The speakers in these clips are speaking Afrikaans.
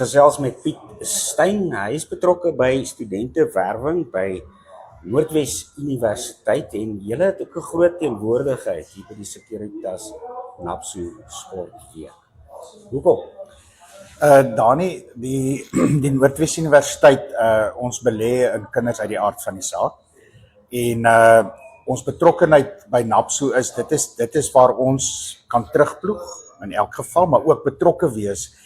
gesels met Piet Steyn. Hy is betrokke by studentewerwing by Noordwes Universiteit en julle het ook 'n groot teenwoordigheid hier by die Securitas NAPSU Sportweek. Hoekom? Dani, die Noordwes Universiteit, ons belê in kinders uit die aard van die saak. En ons betrokkenheid by NAPSU dit is waar ons kan terugploeg in elk geval, maar ook betrokke wees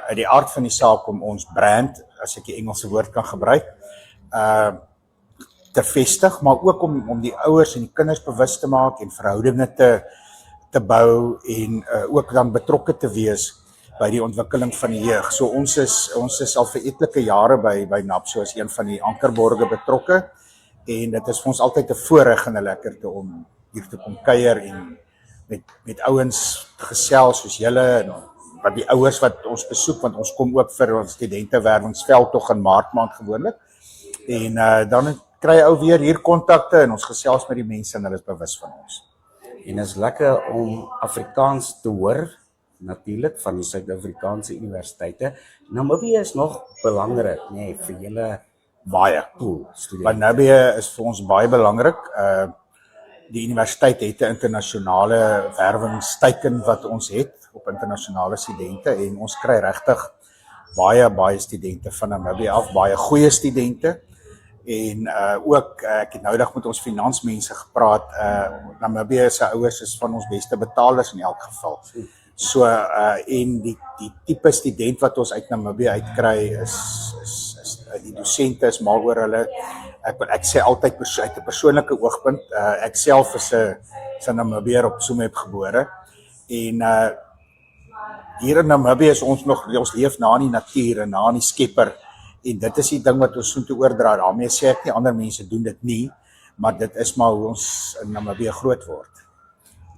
uit die aard van die saak om ons brand, as ek die Engelse woord kan gebruik, te vestig, maar ook om die ouers en die kinders bewus te maak en verhoudinge te bou en ook dan betrokke te wees by die ontwikkeling van die jeug. So ons is al vir etlike jare by NAPSU as een van die ankerborge betrokke en dit is vir ons altyd 'n voorreg en 'n lekkerte om hier te kom kuier en met ouens gesels soos julle en wat die ouers wat ons besoek, want ons kom ook vir ons studentewerwingsveldtog in Maart maand gewoonlik. En dan kry ou weer hier kontakte en ons gesels met die mense en hulle is bewus van ons. En is lekker om Afrikaans te hoor, natuurlik van die Suid-Afrikaanse universiteite. Namibië is nog belangrik, vir julle Baie. studente. Namibië is vir ons baie belangrik. Die universiteit het 'n internasionale werwingsteiken wat ons het op internasionale studente en ons kry regtig baie studente van Namibië af, baie goeie studente. En ook ek het noudag met ons finansmense gepraat. Namibië se ouers is van ons beste betalers in elk geval. So en die tipe student wat ons uit Namibië uitkry is die dosente is mal oor hulle. Ek sê altyd uit 'n persoonlike oogpunt, ek self is 'n Namibiër op Tsumeb gebore en hier in Namibië is ons leef na die natuur en na die skepper en dit is die ding wat ons soontoe oordra. Daarmee sê ek nie ander mense doen dit nie, maar dit is maar hoe ons in Namibië groot word.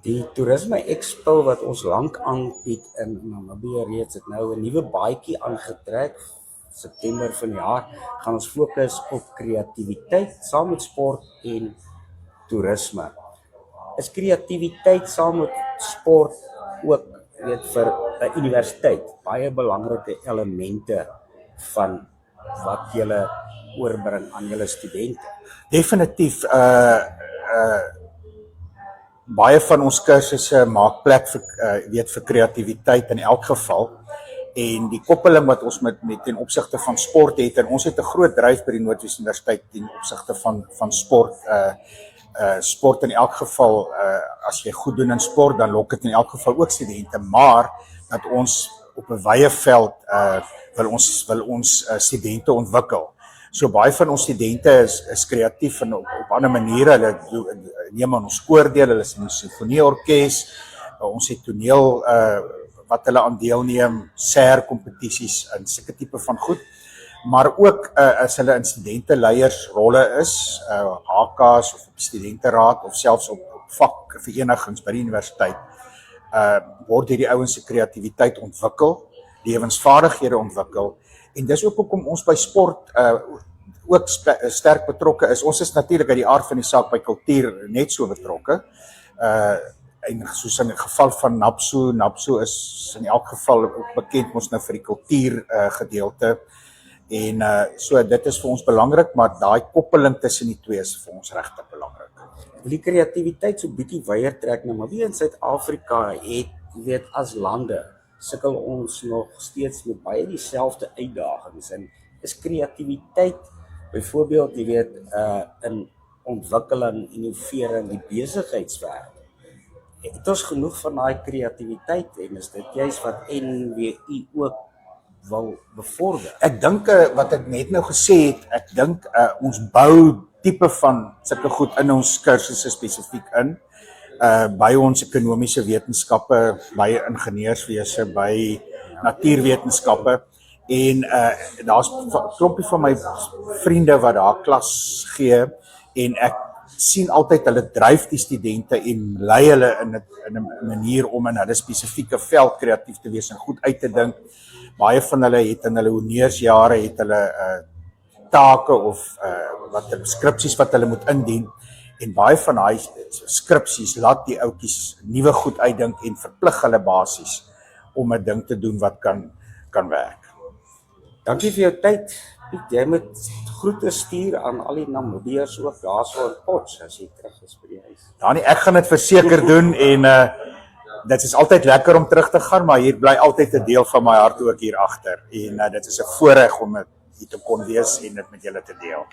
Die Toerisme Expo wat ons lank aanbied in Namibië reeds het nou 'n nuwe baadjie aangetrek. September vanjaar gaan ons fokus op kreatiwiteit saam met sport en toerisme. Is kreatiwiteit saam met sport ook vir 'n universiteit baie belangrike elemente van wat julle oorbring aan julle studente? Definitief. Baie van ons kursusse maak plek vir kreatiwiteit in elk geval. En die koppeling wat ons met ten opsigte van sport het, en ons het 'n groot dryf by die Noordwes Universiteit ten opsigte van sport. Sport in elk geval, as jy goed doen in sport, dan lok dit in elk geval ook studente, maar dat ons op 'n wye veld wil ons studente ontwikkel. So baie van ons studente is kreatief en op ander maniere. Hulle neem aan ons koordeel, hulle is in 'n simfonieorkes, ons het toneel wat hulle aan deelneem, SER kompetisies en sulke tipe van goed. Maar ook as hulle in studenteleiersrolle is, HK's of op studenteraad of selfs op vakverenigings by die universiteit, word hierdie ouens se kreatiwiteit ontwikkel, lewensvaardighede ontwikkel. En dis ook hoekom ons by sport ook sterk betrokke is. Ons is natuurlik uit die aard van die saak by kultuur net so betrokke. En soos in die geval van NAPSU is in elk geval ook bekend ons nou vir die kultuur gedeelte. En so dit is vir ons belangrik, maar daai koppeling tussen die twee is vir ons regtig belangrik. Die kreatiwiteit so bietjie wyer trek nou, maar wie in Suid-Afrika het, as lande sukkel ons nog steeds met baie dieselfde uitdagings en is kreatiwiteit byvoorbeeld in ontwikkeling, innovering, die besigheidswêreld. Het ons genoeg van daai kreatiwiteit en is dit juist wat NWU ook wil bevorder? Ek dink wat ek net nou gesê het, ek dink ons bou tipe van sulke goed in ons kursusse spesifiek in, by ons ekonomiese wetenskappe, by ingenieurswese, by natuurwetenskappe en daar's 'n klompie van my vriende wat daar klas gee en ek sien altyd hulle dryf die studente en lei hulle in 'n manier om in hulle spesifieke veld kreatief te wees en goed uit te dink. Baie van hulle het in hulle honeursjare het hulle take of skripsies wat hulle moet indien en baie van daai skripsies laat die ouetjies nuwe goed uitdink en verplig hulle basies om 'n ding te doen wat kan werk. Dankie vir jou tyd, Piet. Jy moet groete stuur aan al die Namibiërs ook daarso in Potch as jy terug is by die huis. Danie, ek gaan dit verseker doen en dit is altyd lekker om terug te gaan, maar hier bly altyd 'n deel van my hart ook hier agter en dit is 'n voorreg om hier te kon wees en dit met julle te deel.